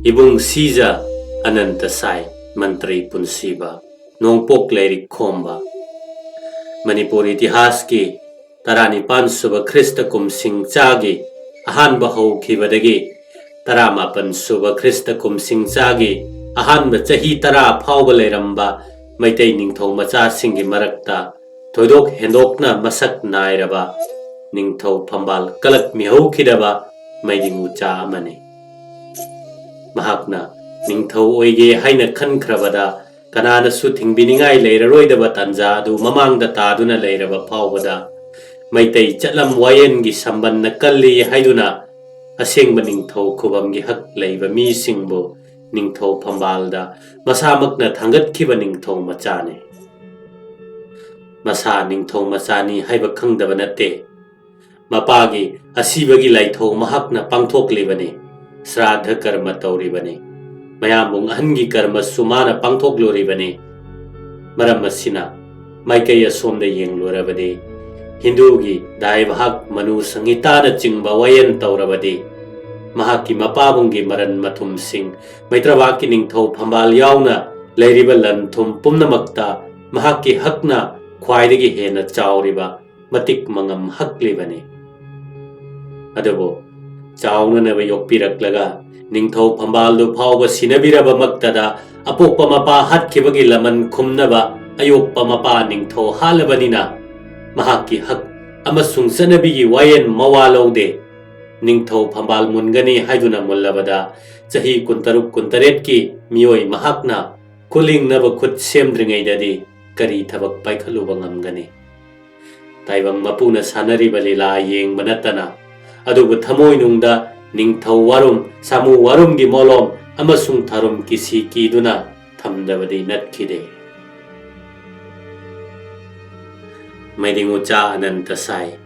Ibomcha Ananta Sai Mantri Punsiba Nongpok Leirik Khomba Manipuri Itihas ki Taranipan Suba Krista Kumsing Chagi Ahan Baho Kibadagi Taramapan Suba Krista Kumsing Chagi Ahan Bachahi Tara Powale Ramba Maitay Ningtho Macha Singi Marakta Todok Hendokna Masak Nairaba Ningtho Pambal Kalak Miho Kidaba Maiding Ucha Amane Mahakna Ningtho Oige Haina Kan Kravada Kanana Suting Biningai Lairaroida Tanza do Mamang the Taduna Lairaba Pawada Maitay Chatlam Wayan Gi Samban Nakali Haiduna Asing Ningtho Kubam Gi Hak Laiva Mi Singbo Ningtho Pambalda Masamakna Tangat Kiba Ningtho Machane Masa Ningtho Machani Haiba Kangdavanate Mapagi Asibagi Laitho Mahakna Pangtok Livane Sradha Karma Tauribane Mayamung Hangi Karma Sumana Pangtok Loribane Maramasina Maikaya Somda Yeng Lorabade Hindugi Daivahak Manu Sangitana Chingba Wayan Taurabade Mahaki Mapabungi Maran Matum Singh Maitravaki Ningtho Pambal Yauna Lairibalan Tum Pumnamakta Mahaki Hakna Kwaidagi Hena Chauriba Matik Mangam Haklibane Adabo Chauna never yopirak laga, Ningtho Pambaldo Power Sinabiraba Maktada, Apopa Mapa Hat Kibagi Laman Kumnaba, Ayopa Mapa Ningtho Halabanina, Mahaki Hak, Amasung Sanabigi Wayan Mawalo de, Ningtho Pambal Mungani Haiduna Mullabada, Sahi Kuntaruk Kuntaretki, Mioi Mahakna, Kuling never could semdring Dadi, Kari Tabak Paikalubangam Gani. Taibang Mapuna Sanari Balila Yeng Manatana. Adubu Thamoy Nungda Ningtho Warum Samu Warum Gi Molom Amasung Tharum Kisi Kiduna Thamdabadi Natkide Maidingucha Ananta Sai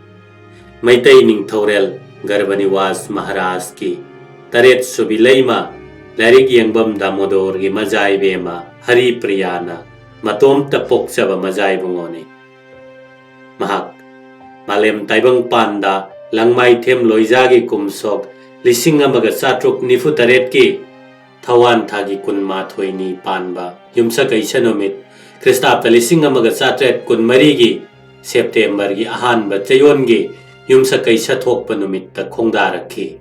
Maitay Ningthorel Garbani Was Maharaj Ki Taret Subilaima Larik Yangbam Damodor Gi Mazai Bema Hari Priyana Matom Tapok Saba Mazai Bungone Mahak Malem Taibang Panda Langmai Them Loizagi Kumsok Lisinga Magasatruk Nifutaret Ki Tawan Thagi Kun Mathoini Panba Yumsa Kaisanomit Kristapta Lisinga Magasatret Kun Marigi September Gi Ahanba Chayongi Yumsa Kaisa Thokpa Numitta Khongdaraki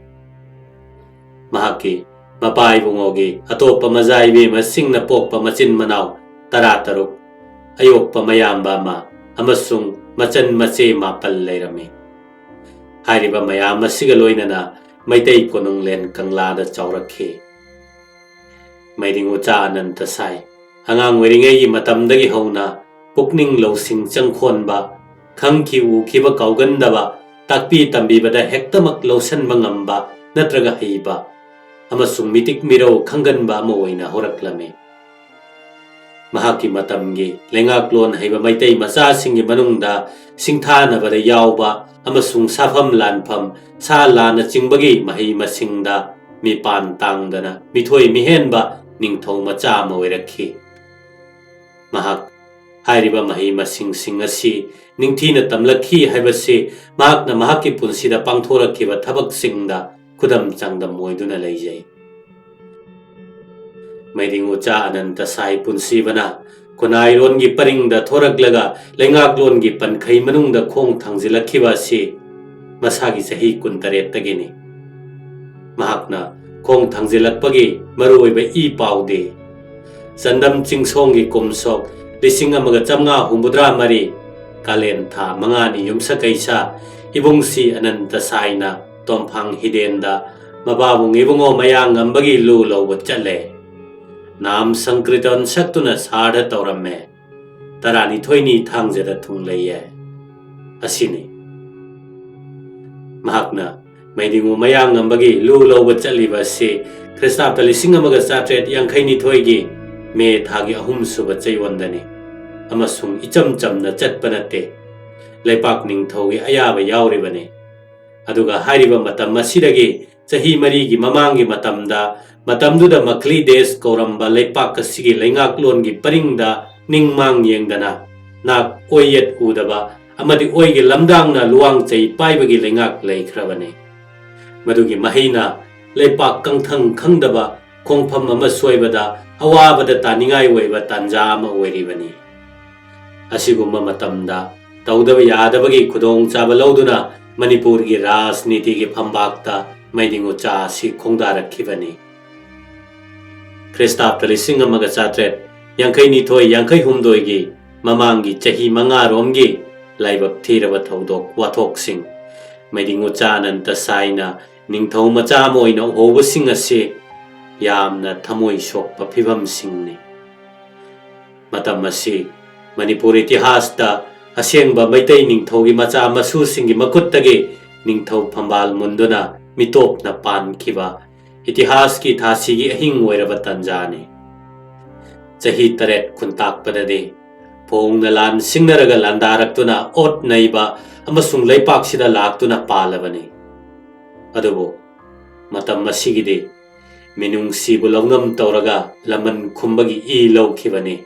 Mahaki Mapai Bungogi Atopa Mazaibe Masingna Pokpa Machin Manau Tarataruk Ayokpa Mayamba Ma Amasung Machan Mache Mapal Lairame Hariba Mayama Sigaloinana, Maitay Konung Len Kanglada Chaurake. Maidingucha Ananta Sai, Hangang Weringay Matamdagi Hona, Pukning Low Sing Changkhonba, Kangki U Kiba Kaugandaba, Takpi Tambibada Hektamak Losan Mangamba, Natraga Hiba, Amasung Mitik Miro Kanganba Moina Horaklame. Mahaki Matamgi, Lengaklon Hiba Maitay Masa Singi Manungda, Singthana Bada Yauba, Amasung Safam Lanpam, Sa Lana Chingbagi, Mahi Masingda, Mipan Tangdana, Mitoi Mihenba, Ningtho Macha Maweraki. Mahak, Hariba Mahi Masing Singasi, Ningtina Tamlaki Habasi, Mahak na Mahaki Punsida Pangthora Kiva Tabak Singda, Kudam Changda Moiduna Lejay. Maidingucha Ananta Sai Punsibana, Kunairon gi Paringda Thoraglaga, Lengaklon gi Pankhay Manungda Khong Thangzilakiba si Masagi Sahi Kuntaret Tagini. Mahakna Khong Thangzilakpagi Maruiba I Paude. Sandam Chingsongi Kumsok, Lisinga Magachamga Humbudra Mari, Kalen Tha Mangani Yumsa Kaisa, Ibongsi Ananta Sai na Tomphang Hidenda, Mababung Ibongo Mayang Ambagi Lulo Chale. Nam Sankriton Saktuna Sada Taurame Tarani Toini Tangzeda Tunglaye Asini Mahakna Maidingu Mayang Ambagi Lulo Wachaliva se Kristapta Lisinga Magasatret Yankaini Toigi Me Thagi Ahum Suba Chaywandani Amasung Icham Chamna Chatpanate Lepak Ningthogi Ayaba Yauribane Aduga Hariba Matam Masidagi Sahi Marigi Mamangi Matamda Matamduda Makli Des Koramba Lepak Kasigi Lengaklon Gi Paringda Ningmang Yengdana Nak Oyet Udaba Amadi Oigi Lamdangna Luang Chay Paibagi Lengak Laikravane Madugi Mahina Lepak Kangthang Kangdaba khongpham ama soibada awabada taningai oiba tanja ama oiribani asigumba matamda tawdaba yadabagi khudong chaba lauduna Manipur gi rajniti gi phambakta maidingu cha si khongdarakhibani Christapta lising amaga chatret yankai ni thoi yankai humdoi gi mamangi chahi manga romgi laibak thiraba thodok wathok sing maidingu cha Ananta Sai na ningthau macha moina hoba sing ase yamna thamoi sokpa phibam singni matam asi Manipur itihasta asengba maitai ningthau gi macha masu singi makuttagi ningthau phambal munduna mitopna pan khiba itihas ki thasi gi ahing oiraba tanjani chahi taret khuntak padade phongna lan singnaraga landaraktuna ot naiba amasung leipak sida laktuna palabani adubo matam masigide minung sibu longnam tawraga laman khumbagi I lawkhibani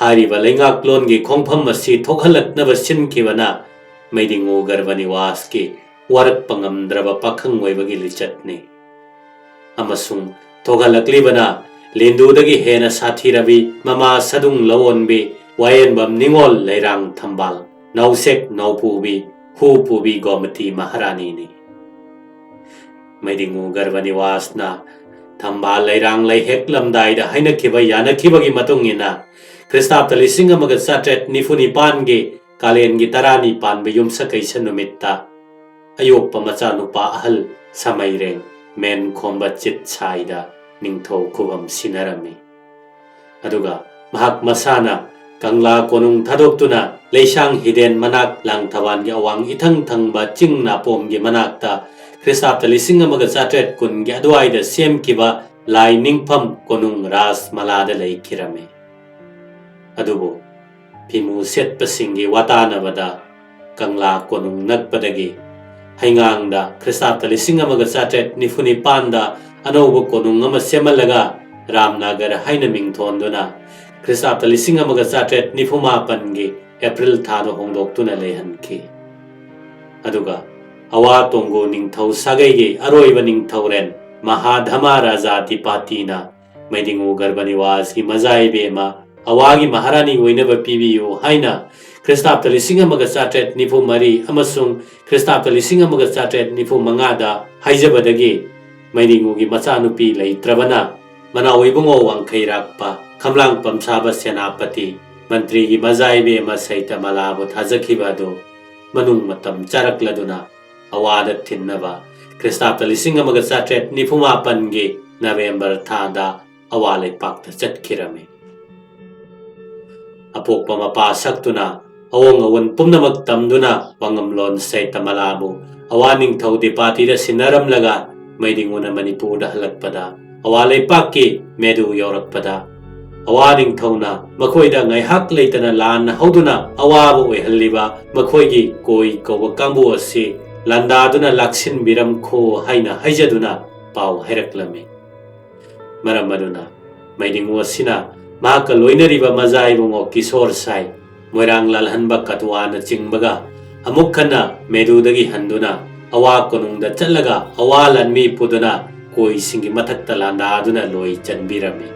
hariba lengak longi khongpham masi thokhalaknaba sinkibana maidingu garbani waski warak pangamdraba pakhang oibagi lichatni amasung thokalaklibana lendudagi hena sathirabi mama sadung lawonbi wayenbam ningol leirang thambal nausek naupubi hupubi gomati maharani ni maidingu garbani wasna thambal leirang leihek lamdaida hainakhiba yanakhiba gi matungina Christapta lising amaga chatret nifuni pange kalengi tarani panbe yumsa kaisa numitta ayokpa macha nupa ahal samaireng men khomba chit chaida ningthau khubam sinarami aduga mahak masana kangla konung thadoktuna leisang hiden manak lang thawan gi awang ithang thangba chingna pomgi manakta Christapta lising amaga chatret kungi adwaida semkiba lai ningpham konung ras malada leikirame adubo phimu setpa singi watanabada kangla konung nakpadagi haingangda Christapta lising amaga chatret nifuni panda anoba konung ama semalaga Ramnagar haina mingthonduna Christapta lising amaga chatret nifuma pangi April thano hongdoktuna lehanki aduga awa tongo ningthau sagaigi aroiba ningthauren mahadhama rajati patina maidingu garbani wasgi mazai bema awagi maharani oinaba pibiyo haina Christapta lising amaga chatret nifu mari amasung Christapta lising amaga chatret nifu mangada haijabadagi maidingu gi machanupi leitrabana mana oibungo wangkhairakpa khamlang pamsaba senapati mantri gi mazai bema saita malabu thajakhibado manung matam charakladuna awada thinnaba Christapta lising amaga chatret nifuma pange November thada awale pakta chatkirame apokpa mapa saktuna awong awon pumnamak tamduna wangamlon saita malabu awaning thaude patida sinaram laga maidinguna Manipur da halakpada awale pakki medu yorakpada awaning thauna makhoida ngai hak leitana lan hauduna awabu oihalliba makhoigi koi kowa kambu asi landaduna laksin biram kho haina haijaduna pau hairaklame maramaduna maidingu asina maka loinariba mazai bungo Kishore Sai moirang lalhanba katwana chingbaga amukhana medudagi handuna awa konungda chatlaga awa lanmi puduna koi singi mathakta landaduna loi chanbirami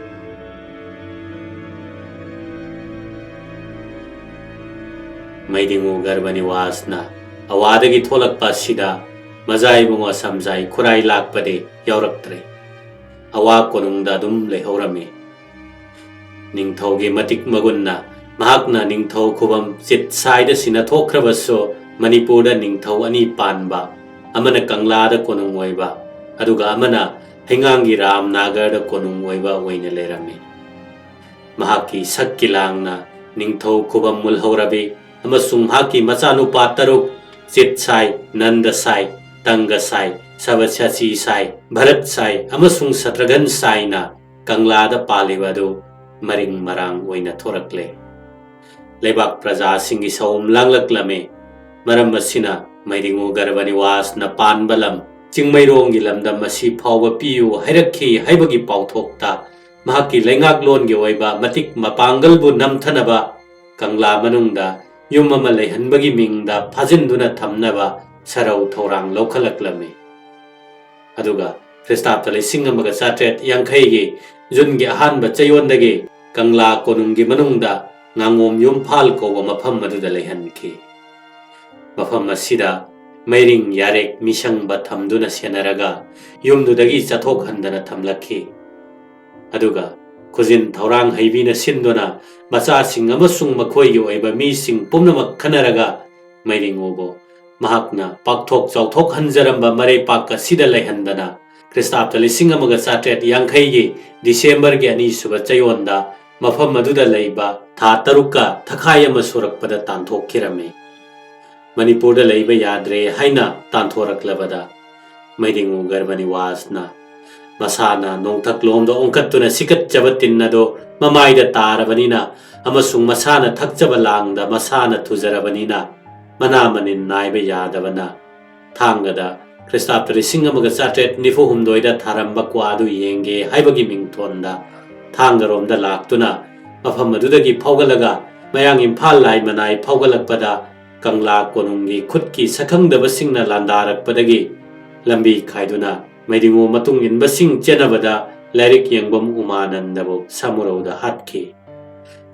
maidingu garbani wasna awadagi tholakpa sida mazai bungo samjai khurai lakpade yauraktre awa konungda dum lehorami ningthaugi matik magunna mahakna ningthau khubam chit saida sina thokrabaso Manipur da ningthau ani panba amana kangla da konung oiba aduga amana hengangi Ramnagar da konung oiba oina lerame mahaki sakkilangna ningthau khubam mulhaurabi amasung mahaki machanupa taruk chit sai Nanda Sai Tanga Sai Sabachachi Sai Bharat Sai amasung Satragan Sai na kangla da palibadu maring marang oina thorakle lebak praja singi saum langlaklame maram masina maidingu garbani was na panbalam chingmairong gi lamdam masi phawba piu hairakhi haibagi pauthokta mahaki lengak lon gi oiba matik mapangal bu namthanaba kangla manungda yum ama leihanbagi mingda phajinduna thamnaba sarau thorang lokhalaklame aduga ꯈ꯭ꯔꯤꯁꯇꯥꯞꯇ 1938 ꯖꯨꯟꯒꯤ ꯑꯍꯥꯟꯕ ꯆꯌꯣꯜꯗꯒꯤ ꯀꯪꯂꯥ ꯀꯣꯅꯨꯡꯒꯤ ꯃꯅꯨꯡꯗ ꯉꯥꯉꯣꯝ ꯌꯨꯝꯐꯥꯜ ꯀꯧꯕ ꯃꯐꯝ ꯑꯗꯨꯗ ꯂꯩꯍꯟꯈꯤ꯫ ꯃꯐꯝ ꯑꯁꯤꯗ ꯃꯩꯔꯤꯡ ꯌꯥꯔꯦꯛ ꯃꯤꯁꯪꯕ ꯊꯝꯗꯨꯅ ꯁꯦꯟꯅꯔꯒ ꯌꯨꯝꯗꯨꯗꯒꯤ ꯆꯠꯊꯣꯛꯍꯟꯗꯅ ꯊꯝꯂꯛꯈꯤ꯫ ꯑꯗꯨꯒ ꯈꯨꯖꯤꯟ ꯊꯧꯔꯥꯡ ꯍꯩꯕꯤꯅ ꯁꯤꯟꯗꯨꯅ ꯃꯆꯥꯁꯤꯡ ꯑꯃꯁꯨꯡ ꯃꯈꯣꯏꯒꯤ ꯑꯣꯏꯕ ꯃꯤꯁꯤꯡ ꯄꯨꯝꯅꯃꯛ ꯈꯟꯅꯔꯒ ꯃꯩꯔꯤꯡꯉꯨꯕꯨ ꯃꯍꯥꯛꯅ ꯄꯥꯛꯊꯣꯛ ꯆꯥꯎꯊꯣꯛꯍꯟꯖꯔꯝꯕ ꯃꯔꯩꯄꯥꯛ ꯑꯁꯤꯗ ꯂꯩꯍꯟꯗꯅ ꯈ꯭ꯔꯤꯁꯇꯥꯞꯇ 1808 ꯗꯤꯁꯦꯝꯕꯔꯒꯤ 2ꯁꯨꯕ ꯆꯌꯣꯜꯗ ꯃꯐꯝ ꯑꯗꯨꯗ ꯂꯩꯕ ꯊꯥ 6ꯀ ꯊꯈꯥꯏ ꯑꯃ ꯁꯨꯔꯛꯄꯗ ꯇꯥꯟꯊꯣꯛꯈꯤꯔꯝꯃꯤ꯫ ꯃꯅꯤꯄꯨꯔꯗ ꯂꯩꯕ ꯌꯥꯗ꯭ꯔꯦ ꯍꯥꯏꯅ ꯇꯥꯟꯊꯣꯔꯛꯂꯕꯗ ꯃꯩꯔꯤꯡꯉꯨ ꯒꯔꯕꯅꯤꯋꯥꯁꯅ ꯃꯁꯥꯅ ꯅꯣꯡꯊꯛꯂꯣꯝꯗ ꯑꯣꯟꯈꯠꯇꯨꯅ ꯁꯤꯀꯠꯆꯕ ꯇꯤꯟ ꯑꯗꯨ ꯃꯃꯥꯏꯗ ꯇꯥꯔꯕꯅꯤꯅ ꯑꯃꯁꯨꯡ ꯃꯁꯥꯅ ꯊꯛꯆꯕ ꯂꯥꯡꯗ ꯃꯁꯥꯅ ꯊꯨꯖꯔꯕꯅꯤ나 ꯃꯅꯥ ꯃꯅꯤꯟ ꯅꯥꯏꯕ ꯌꯥꯗꯕꯅ ꯊꯥꯡꯒꯗ ꯈ꯭ꯔꯤꯁꯇꯥꯞꯇ 1894ꯗ ꯊꯥꯔꯝꯕ ꯀ꯭ꯋꯥ ꯑꯗꯨ ꯌꯦꯡꯒꯦ ꯍꯥꯏꯕꯒꯤ ꯃꯤꯡꯊꯣꯟꯗ ꯊꯥꯡꯒꯔꯣꯝꯗ ꯂꯥꯛꯇꯨꯅ ꯃꯐꯝ ꯑꯗꯨꯗꯒꯤ ꯐꯥꯎꯒꯠꯂꯒ ꯃꯌꯥꯡ ꯏꯝꯐꯥꯜ ꯂꯥꯏ ꯃꯅꯥꯏ ꯐꯥꯎꯒꯠꯂꯛꯄꯗ ꯀꯪꯂꯥ ꯀꯣꯅꯨꯡꯒꯤ ꯈꯨꯠꯀꯤ ꯁꯛꯈꯪꯗꯕꯁꯤꯡꯅ ꯂꯥꯟꯗꯥꯔꯛꯄꯗꯒꯤ ꯂꯝꯕꯤ ꯈꯥꯏꯗꯨꯅ ꯃꯩꯔꯤꯉꯨ ꯃꯇꯨꯡ ꯏꯟꯕꯁꯤꯡ ꯆꯦꯟꯅꯕꯗ ꯂꯥꯏꯔꯤꯛ ꯌꯦꯡꯕꯝ ꯎꯃꯥꯅꯟꯗꯕꯨ ꯁꯃꯨꯔꯧꯗ ꯍꯥꯠꯈꯤ꯫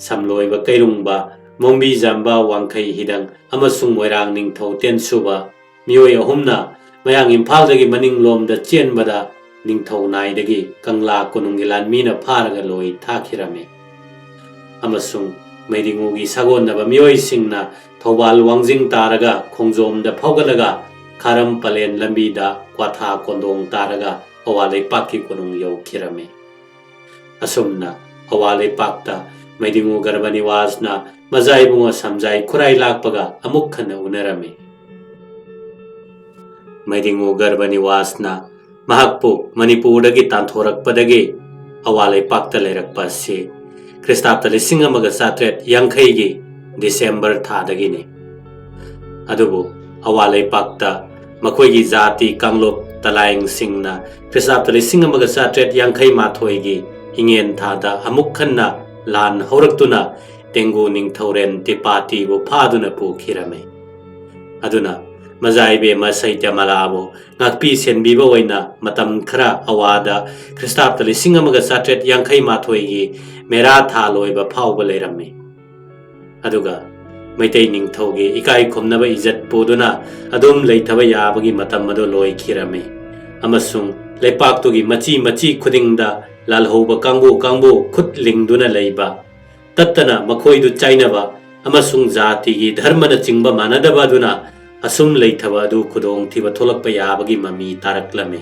ꯁꯝꯂꯣꯏꯕ ꯀꯩꯔꯨꯡꯕ, ꯃꯣꯡꯕꯤ ꯖꯥꯝꯕ ꯋꯥꯡꯈꯩ ꯍꯤꯗꯪ ꯑꯃꯁꯨꯡ ꯃꯣꯏꯔꯥꯡ ꯅꯤꯡꯊꯧ ꯇꯦꯟꯁꯨꯕ ꯃꯤꯑꯣꯏ ꯑꯍꯨꯝꯅ ꯃꯌꯥꯡ ꯏꯝꯐꯥꯜꯗꯒꯤ ꯃꯅꯤꯡꯂꯣꯝꯗ ꯆꯦꯟꯕꯗ ꯅꯤꯡꯊꯧ ꯅꯥꯏꯗꯒꯤ ꯀꯪꯂꯥ ꯀꯣꯅꯨꯡꯒꯤ ꯂꯥꯟꯃꯤꯅ ꯐꯥꯔꯒ ꯂꯣꯏ ꯊꯥꯈꯤꯔꯝꯃꯤ꯫ ꯑꯃꯁꯨꯡ ꯃꯩꯔꯤꯉꯨꯒꯤ ꯁꯥꯒꯣꯟꯅꯕ ꯃꯤꯑꯣꯏꯁꯤꯡꯅ ꯊꯧꯕꯥꯜ ꯋꯥꯡꯖꯤꯡ ꯇꯥꯔꯒ ꯈꯣꯡꯖꯣꯝꯗ ꯐꯥꯎꯒꯠꯂꯒ ꯈꯥꯔꯝ ꯄꯂꯦꯟ ꯂꯝꯕꯤꯗ ꯀ꯭ꯋꯥꯊꯥ ꯀꯣꯟꯗꯣꯡ ꯇꯥꯔꯒ ꯑꯋꯥ ꯂꯩꯄꯥꯛꯀꯤ ꯀꯣꯅꯨꯡ ꯌꯧꯈꯤꯔꯝꯃꯤ꯫ ꯑꯁꯨꯝꯅ ꯑꯋꯥ ꯂꯩꯄꯥꯛꯇ ꯃꯩꯔꯤꯉꯨ ꯒꯔꯕꯅꯤꯋꯥꯁꯅ ꯃꯖꯥꯏꯕꯨꯡꯉꯣ ꯁꯝꯖꯥꯏ ꯈꯨꯔꯥꯏ ꯂꯥꯛꯄꯒ ꯑꯃꯨꯛ ꯍꯟꯅ ꯎꯅꯔꯝꯃꯤ꯫ ꯃꯩꯔꯤꯉꯨ ꯒꯔꯕꯅꯤꯋꯥꯁꯅ ꯃꯍꯥꯛꯄꯨ ꯃꯅꯤꯄꯨꯔꯗꯒꯤ ꯇꯥꯟꯊꯣꯔꯛꯄꯗꯒꯤ ꯑꯋꯥ ꯂꯩꯄꯥꯛꯇ ꯂꯩꯔꯛꯄ ꯑꯁꯤ ꯈ꯭ꯔꯤꯁꯇꯥꯞꯇ 1850ꯒꯤ ꯗꯤꯁꯦꯝꯕꯔ ꯊꯥꯗꯒꯤꯅꯤ꯫ ꯑꯗꯨꯕꯨ ꯑꯋꯥ ꯂꯩꯄꯥꯛꯇ ꯃꯈꯣꯏꯒꯤ ꯖꯥꯇꯤ ꯀꯥꯡꯂꯨꯞ ꯇꯂꯥꯏꯡꯁꯤꯡꯅ ꯈ꯭ꯔꯤꯁꯇꯥꯞꯇ 1881ꯒꯤ ꯏꯉꯦꯟ ꯊꯥꯗ ꯑꯃꯨꯛ ꯍꯟꯅ ꯂꯥꯟ ꯍꯧꯔꯛꯇꯨꯅ ꯇꯦꯡꯒꯨ ꯅꯤꯡꯊꯧꯔꯦꯟ ꯇꯤꯄꯥꯇꯤꯕꯨ ꯐꯥꯗꯨꯅ ꯄꯨꯈꯤꯔꯝꯃꯤ꯫ ꯑꯗꯨꯅ ꯃꯖꯥꯏꯕꯦꯝꯃ ꯁꯩꯇ꯭ꯌꯃꯂꯥꯕꯨ ꯉꯥꯛꯄꯤ ꯁꯦꯟꯕꯤꯕ ꯑꯣꯏꯅ ꯃꯇꯝ ꯈꯔ ꯑꯋꯥꯗ ꯈ꯭ꯔꯤꯁꯇꯥꯞꯇ 1881ꯒꯤ ꯃꯦꯔꯥ ꯊꯥ ꯂꯣꯏꯕ ꯐꯥꯎꯕ ꯂꯩꯔꯝꯃꯤ꯫ ꯑꯗꯨꯒ ꯃꯩꯇꯩ ꯅꯤꯡꯊꯧꯒꯤ ꯏꯀꯥꯏ ꯈꯨꯝꯅꯕ ꯏꯖꯠ ꯄꯨꯗꯨꯅ ꯑꯗꯨꯝ ꯂꯩꯊꯕ ꯌꯥꯕꯒꯤ ꯃꯇꯝ ꯑꯗꯨ ꯂꯣꯏꯈꯤꯔꯝꯃꯤ꯫ ꯑꯃꯁꯨꯡ ꯂꯩꯄꯥꯛꯇꯨꯒꯤ ꯃꯆꯤ ꯃꯆꯤ ꯈꯨꯗꯤꯡꯗ ꯂꯥꯜꯍꯧꯕ ꯀꯥꯡꯕꯨ ꯈꯨꯠ ꯂꯤꯡꯗꯨꯅ ꯂꯩꯕ, ꯇꯠꯇꯅ ꯃꯈꯣꯏꯗꯨ ꯆꯥꯏꯅꯕ ꯑꯃꯁꯨꯡ ꯖꯥꯇꯤꯒꯤ ꯙꯔꯃꯅꯆꯤꯡꯕ ꯃꯥꯟꯅꯗꯕ ꯑꯗꯨꯅ ꯑꯁꯨꯝ ꯂꯩꯊꯕ ꯑꯗꯨ ꯈꯨꯗꯣꯡꯊꯤꯕ ꯊꯣꯛꯂꯛꯄ ꯌꯥꯕꯒꯤ ꯃꯃꯤ ꯇꯥꯔꯛꯂꯝꯃꯤ꯫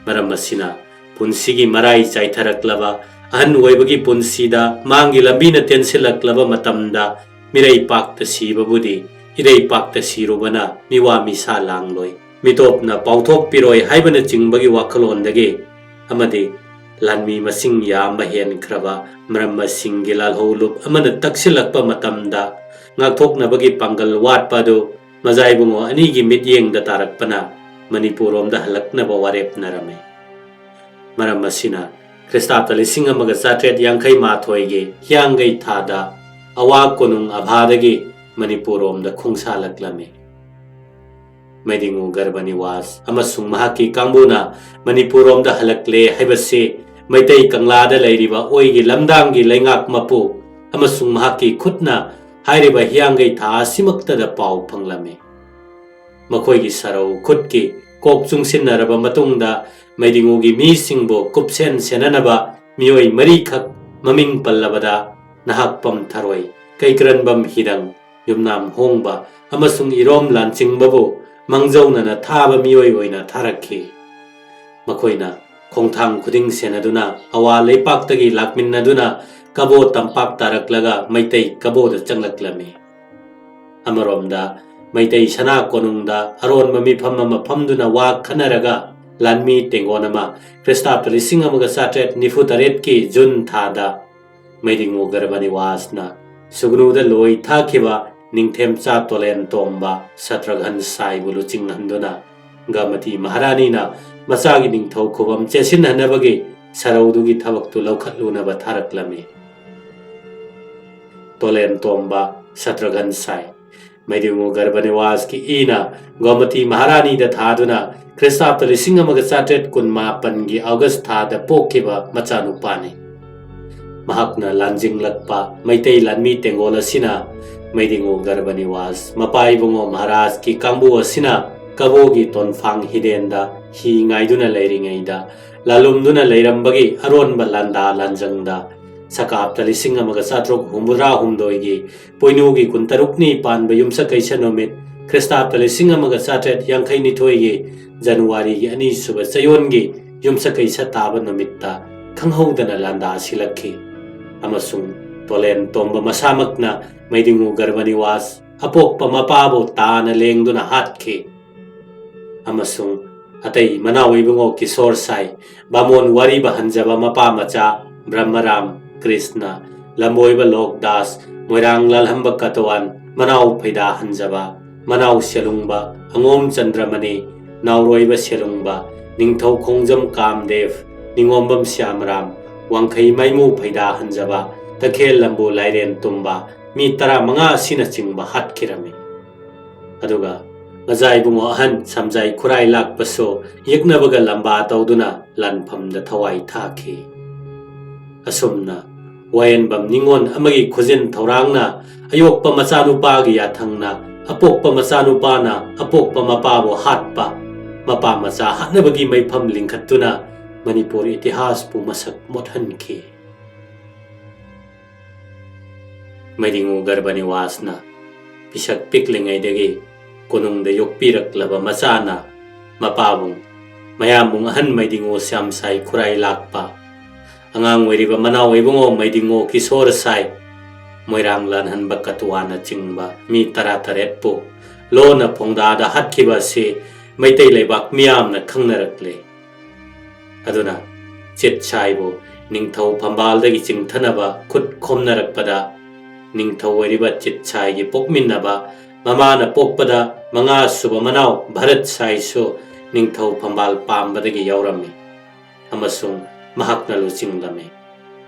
ꯃꯔꯝ ꯑꯁꯤꯅ ꯄꯨꯟꯁꯤꯒꯤ ꯃꯔꯥꯏ ꯆꯥꯏꯊꯔꯛꯂꯕ ꯑꯍꯟ ꯑꯣꯏꯕꯒꯤ ꯄꯨꯟꯁꯤꯗ ꯃꯥꯡꯒꯤ ꯂꯝꯕꯤꯅ ꯇꯦꯟꯁꯤꯜꯂꯛꯂꯕ ꯃꯇꯝꯗ ꯃꯤꯔꯩꯄꯥꯛꯇ ꯁꯤꯕꯕꯨꯗꯤ ꯏꯔꯩꯄꯥꯛꯇ ꯁꯤꯔꯨꯕꯅ ꯃꯤꯋꯥ ꯃꯤꯁꯥ ꯂꯥꯡꯂꯣꯏ, ꯃꯤꯇꯣꯞꯅ ꯄꯥꯎꯊꯣꯛꯄꯤꯔꯣꯏ ꯍꯥꯏꯕꯅꯆꯤꯡꯕꯒꯤ ꯋꯥꯈꯜꯂꯣꯟꯗꯒꯤ ꯑꯃꯗꯤ ꯂꯥꯟꯃꯤ ꯃꯁꯤꯡ ꯌꯥꯝꯕ ꯍꯦꯟꯈ꯭ꯔꯕ ꯃꯔꯝꯁꯤꯡꯒꯤ ꯂꯥꯜꯍꯧꯂꯨꯞ ꯑꯃꯅ ꯇꯛꯁꯤꯜꯂꯛꯄ ꯃꯇꯝꯗ ꯉꯥꯛꯊꯣꯛꯅꯕꯒꯤ ꯄꯥꯡꯒꯜ ꯋꯥꯠꯄ ꯑꯗꯨ ꯃꯖꯥꯏꯕꯨꯡꯉꯣ ꯑꯅꯤꯒꯤ ꯃꯤꯠꯌꯦꯡꯗ ꯇꯥꯔꯛꯄꯅ ꯃꯅꯤꯄꯨꯔꯔꯣꯝꯗ ꯍꯜꯂꯛꯅꯕ ꯋꯥꯔꯦꯞꯅꯔꯝꯃꯤ꯫ ꯃꯔꯝ ꯑꯁꯤꯅ ꯈ꯭ꯔꯤꯁꯇꯥꯞꯇ 1881ꯒꯤ ꯍꯤꯌꯥꯡꯒꯩ ꯊꯥꯗ ꯑꯋꯥ ꯀꯣꯅꯨꯡ ꯑꯚꯥꯗꯒꯤ ꯃꯅꯤꯄꯨꯔꯔꯣꯝꯗ ꯈꯣꯡꯁꯥꯜꯂꯛꯂꯝꯃꯤ꯫ ꯃꯩꯔꯤꯉꯨ ꯒꯔꯕꯅꯤꯋꯥꯁ ꯑꯃꯁꯨꯡ ꯃꯍꯥꯛꯀꯤ ꯀꯥꯡꯕꯨꯅ ꯃꯅꯤꯄꯨꯔꯔꯣꯝꯗ ꯍꯜꯂꯛꯂꯦ ꯍꯥꯏꯕꯁꯤ ꯃꯩꯇꯩ ꯀꯪꯂꯥꯗ ꯂꯩꯔꯤꯕ ꯑꯣꯏꯒꯤ ꯂꯝꯗꯥꯡꯒꯤ ꯂꯩꯉꯥꯛ ꯃꯄꯨ ꯑꯃꯁꯨꯡ ꯃꯍꯥꯛꯀꯤ ꯈꯨꯠꯅ ꯍꯥꯏꯔꯤꯕ ꯍꯤꯌꯥꯡꯒꯩ ꯊꯥ ꯑꯁꯤꯃꯛꯇꯗ ꯄꯥꯎ ꯐꯪꯂꯝꯃꯤ꯫ ꯃꯈꯣꯏꯒꯤ ꯁꯔꯧ ꯈꯨꯠꯀꯤ ꯀꯣꯛ ꯆꯨꯡꯁꯤꯟꯅꯔꯕ ꯃꯇꯨꯡꯗ ꯃꯩꯔꯤꯉꯨꯒꯤ ꯃꯤꯁꯤꯡꯕꯨ ꯀꯨꯞꯁꯦꯟ ꯁꯦꯟꯅꯅꯕ ꯃꯤꯑꯣꯏ 4ꯈꯛ ꯃꯃꯤꯡ ꯄꯜꯂꯕꯗ ꯅꯍꯥꯛꯄꯝ ꯊꯔꯣꯏ, ꯀꯩꯀꯔꯟꯕꯝ ꯍꯤꯗꯪ, ꯌꯨꯝꯅꯥꯝ ꯍꯣꯡꯕ ꯑꯃꯁꯨꯡ ꯏꯔꯣꯝ ꯂꯥꯟꯆꯤꯡꯕꯕꯨ ꯃꯥꯡꯖꯧꯅꯅ ꯊꯥꯕ ꯃꯤꯑꯣꯏ ꯑꯣꯏꯅ ꯊꯥꯔꯛꯈꯤ꯫ ꯃꯈꯣꯏꯅ ꯈꯣꯡꯊꯥꯡ ꯈꯨꯗꯤꯡ ꯁꯦꯟꯅꯗꯨꯅ ꯑꯋꯥ ꯂꯩꯄꯥꯛꯇꯒꯤ ꯂꯥꯛꯃꯤꯟꯅꯗꯨꯅ ꯀꯕꯣ ꯇꯝꯄꯥꯛ ꯇꯥꯔꯛꯂꯒ ꯃꯩꯇꯩ ꯀꯕꯣꯗ ꯆꯪꯂꯛꯂꯝꯃꯤ꯫ ꯑꯃꯔꯣꯝꯗ ꯃꯩꯇꯩ ꯁꯅꯥ ꯀꯣꯅꯨꯡꯗ ꯑꯔꯣꯟꯕ ꯃꯤꯐꯝ ꯑꯃ ꯐꯝꯗꯨꯅ ꯋꯥ ꯈꯟꯅꯔꯒ ꯂꯥꯟꯃꯤ ꯇꯦꯡꯒꯣꯟ ꯑꯃ ꯈ꯭ꯔꯤꯁꯇꯥꯞꯇ 1898ꯒꯤ ꯖꯨꯟ ꯊꯥꯗ ꯃꯩꯔꯤꯉꯨ ꯒꯔꯕꯅꯤꯋꯥꯁꯅ ꯁꯨꯒ꯭ꯅꯨꯗ ꯂꯣꯏ ꯊꯥꯈꯤꯕ ꯅꯤꯡꯊꯦꯝꯆꯥ ꯇꯣꯂꯦꯟ ꯇꯣꯝꯕ ꯁꯇ꯭ꯔꯘꯟ ꯁꯥꯏꯕꯨ ꯂꯨꯆꯤꯡꯍꯟꯗꯨꯅ ꯒꯃꯇꯤ ꯃꯍꯥꯔꯥꯅꯤꯅ ꯃꯆꯥꯒꯤ ꯅꯤꯡꯊꯧ ꯈꯨꯕꯝ ꯆꯦꯠꯁꯤꯟꯍꯟꯅꯕꯒꯤ ꯁꯔꯧꯗꯨꯒꯤ ꯊꯕꯛꯇꯨ ꯂꯧꯈꯠꯂꯨꯅꯕ ꯊꯥꯔꯛꯂꯝꯃꯤ꯫ ꯇꯣꯂꯦꯟ ꯇꯣꯝꯕ ꯁꯇ꯭ꯔꯘꯟ ꯁꯥꯏ ꯃꯩꯔꯤꯉꯨ ꯒꯔꯕꯅꯤꯋꯥꯁꯀꯤ ꯏꯅ ꯒꯣꯃꯇꯤ ꯃꯍꯥꯔꯥꯅꯤꯗ ꯊꯥꯗꯨꯅ ꯈ꯭ꯔꯤꯁꯇꯥꯞꯇ 1918ꯒꯤ ꯑꯣꯒꯁ ꯊꯥꯗ ꯄꯣꯛꯈꯤꯕ ꯃꯆꯥꯅꯨꯄꯥꯅꯤ꯫ ꯃꯍꯥꯛꯅ ꯂꯥꯟꯖꯤꯡꯂꯛꯄ ꯃꯩꯇꯩ ꯂꯥꯟꯃꯤ ꯇꯦꯡꯒꯣꯜ ꯑꯁꯤꯅ ꯃꯩꯗꯤꯡꯉꯨ ꯒꯔꯕꯅꯤꯋꯥꯁ ꯃꯄꯥ ꯏꯕꯨꯡꯉꯣ ꯃꯍꯥꯔꯥꯖꯀꯤ ꯀꯥꯡꯕꯨ ꯑꯁꯤꯅ ꯀꯕꯣꯒꯤ ꯇꯣꯟꯐꯥꯡ ꯍꯤꯗꯦꯟꯗ ꯍꯤ ꯉꯥꯏꯗꯨꯅ ꯂꯩꯔꯤꯉꯩꯗ ꯂꯥꯂꯨꯝꯗꯨꯅ ꯂꯩꯔꯝꯕꯒꯤ ꯑꯔꯣꯟꯕ ꯂꯥꯟꯗꯥ ꯂꯥꯟꯖꯪꯗ ꯁꯀꯥꯞꯇ 1963ꯒꯤ ꯄꯣꯏꯅꯨꯒꯤ 13ꯅꯤ ꯄꯥꯟꯕ ꯌꯨꯝꯁꯀꯩꯁ ꯅꯨꯃꯤꯠ ꯈ꯭ꯔꯤꯁꯇꯥꯞꯇ 1882ꯒꯤ ꯖꯅꯨꯋꯥꯔꯤꯒꯤ 2ꯁꯨꯕ ꯆꯌꯣꯜꯒꯤ ꯌꯨꯝꯁꯀꯩꯁ ꯇꯥꯕ ꯅꯨꯃꯤꯠꯇ ꯈꯪꯍꯧꯗꯅ ꯂꯥꯟꯗꯥ ꯁꯤꯜꯂꯛꯈꯤ ꯑꯃꯁꯨꯡ ꯇꯣꯂꯦꯟ ꯇꯣꯝꯕ ꯃꯁꯥꯃꯛꯅ ꯃꯩꯗꯤꯡꯉꯨ ꯒꯔꯕꯅꯤꯋꯥꯁ ꯑꯄꯣꯛꯄ ꯃꯄꯥꯕꯨ ꯇꯥꯅ ꯂꯦꯡꯗꯨꯅ ꯍꯥꯠꯈꯤ ꯑꯃꯁꯨꯡ ꯑꯇꯩ ꯃꯅꯥꯎ ꯏꯕꯨꯡꯉꯣ ꯀꯤꯁꯣꯔ ꯁꯥꯏ, ꯕꯥꯃꯣꯟ ꯋꯥꯔꯤꯕ ꯍꯟꯖꯕ ꯃꯄꯥ ꯃꯆꯥ ꯕ꯭ꯔꯍ꯭ꯃꯔꯥꯝ ꯀ꯭ꯔꯤꯁꯅ, ꯂꯝꯕꯣꯏꯕ ꯂꯣꯛꯗꯥꯁ, ꯃꯣꯏꯔꯥꯡ ꯂꯥꯜꯍꯝꯕ ꯀꯇꯋꯥꯟ, ꯃꯅꯥꯎ ꯐꯩꯗꯥ ꯍꯟꯖꯕ, ꯃꯅꯥꯎ ꯁꯦꯂꯨꯡꯕ, ꯑꯉꯣꯝ ꯆꯟꯗ꯭ꯔꯃꯅꯤ, ꯅꯥꯎꯔꯣꯏꯕ ꯁꯦꯂꯨꯡꯕ, ꯅꯤꯡꯊꯧ ꯈꯣꯡꯖꯝ ꯀꯥꯝꯗꯦꯕ, ꯅꯤꯡꯉꯣꯝꯕꯝ ꯁ꯭ꯌꯥꯃꯔꯥꯝ, ꯋꯥꯡꯈꯩ ꯃꯩꯃꯨ ꯐꯩꯗꯥ ꯍꯟꯖꯕ, ꯇꯈꯦꯜ ꯂꯝꯕꯨ ꯂꯥꯏꯔꯦꯟ ꯇꯨꯝꯕ, ꯃꯤ 15 ꯑꯁꯤꯅꯆꯤꯡꯕ ꯍꯥꯠꯈꯤꯔꯝꯃꯤ꯫ ꯑꯗꯨꯒ ꯃꯖꯥ ꯏꯕꯨꯡꯉꯣ ꯑꯍꯟ ꯁꯝꯖꯥꯏ ꯈꯨꯔꯥꯏ ꯂꯥꯛꯄꯁꯨ ꯌꯦꯛꯅꯕꯒ ꯂꯝꯕꯥ ꯇꯧꯗꯨꯅ ꯂꯥꯟꯐꯝꯗ ꯊꯋꯥꯏ ꯊꯥꯈꯤ꯫ ꯑꯁꯨꯝꯅ ꯋꯥꯌꯦꯟꯕꯝ ꯅꯤꯉꯣꯟ ꯑꯃꯒꯤ ꯈꯨꯖꯤꯟ ꯊꯧꯔꯥꯡꯅ ꯑꯌꯣꯛꯄ ꯃꯆꯥꯅꯨꯄꯥꯒꯤ ꯌꯥꯊꯪꯅ ꯑꯄꯣꯛꯄ ꯃꯆꯥꯅꯨꯄꯥꯅ ꯑꯄꯣꯛꯄ ꯃꯄꯥꯕꯨ ꯍꯥꯠꯄ, ꯃꯄꯥ ꯃꯆꯥ ꯍꯥꯠꯅꯕꯒꯤ ꯃꯩꯐꯝ ꯂꯤꯡꯈꯠꯇꯨꯅ ꯃꯅꯤꯄꯨꯔ ꯏꯇꯤꯍꯥꯁꯄꯨ ꯃꯁꯛ ꯃꯣꯠꯍꯟꯈꯤ꯫ ꯃꯩꯗꯤꯡꯉꯨ ꯒꯔꯕꯅꯤꯋꯥꯁꯅ ꯄꯤꯁꯛ ꯄꯤꯛꯂꯤꯉꯩꯗꯒꯤ ꯀꯣꯅꯨꯡꯗ ꯌꯣꯛꯄꯤꯔꯛꯂꯕ ꯃꯆꯥꯅ ꯃꯄꯥꯕꯨꯡ ꯃꯌꯥꯝꯕꯨꯡ ꯑꯍꯟ ꯃꯩꯗꯤꯡꯉꯨ ꯁ꯭ꯌꯥꯝꯁꯥꯏ ꯈꯨꯔꯥꯏ ꯂꯥꯛꯄ, ꯑꯉꯥꯡ ꯑꯣꯏꯔꯤꯕ ꯃꯅꯥꯎ ꯏꯕꯨꯡꯉꯣ ꯃꯩꯗꯤꯡꯉꯨ ꯀꯤꯁꯣꯔ ꯁꯥꯏ, ꯃꯣꯏꯔꯥꯡ ꯂꯥꯟꯍꯟꯕ ꯀꯇꯋꯥꯅꯆꯤꯡꯕ ꯃꯤ 18ꯄꯨ ꯂꯣꯟꯅ ꯐꯣꯡꯗꯥꯗ ꯍꯥꯠꯈꯤꯕ ꯑꯁꯤ ꯃꯩꯇꯩ ꯂꯩꯕꯥꯛ ꯃꯤꯌꯥꯝꯅ ꯈꯪꯅꯔꯛꯂꯦ꯫ ꯑꯗꯨꯅ ꯆꯤꯠ ꯁꯥꯏꯕꯨ ꯅꯤꯡꯊꯧ ꯐꯝꯕꯥꯜꯗꯒꯤ ꯆꯤꯡꯊꯅꯕ ꯈꯨꯠ ꯈꯣꯝꯅꯔꯛꯄꯗ ꯅꯤꯡꯊꯧ ꯑꯣꯏꯔꯤꯕ ꯆꯤꯠ ꯁꯥꯏꯒꯤ ꯄꯣꯛꯃꯤꯟꯅꯕ ꯃꯃꯥꯅ ꯄꯣꯛꯄꯗ 5ꯁꯨꯕ ꯃꯅꯥꯎ ꯚꯔꯠ ꯁꯥꯏꯁꯨ ꯅꯤꯡꯊꯧ ꯐꯝꯕꯥꯜ ꯄꯥꯝꯕꯗꯒꯤ ꯌꯥꯎꯔꯝꯃꯤ ꯑꯃꯁꯨꯡ ꯃꯍꯥꯛꯅ ꯂꯨꯆꯤꯡꯂꯝꯃꯤ꯫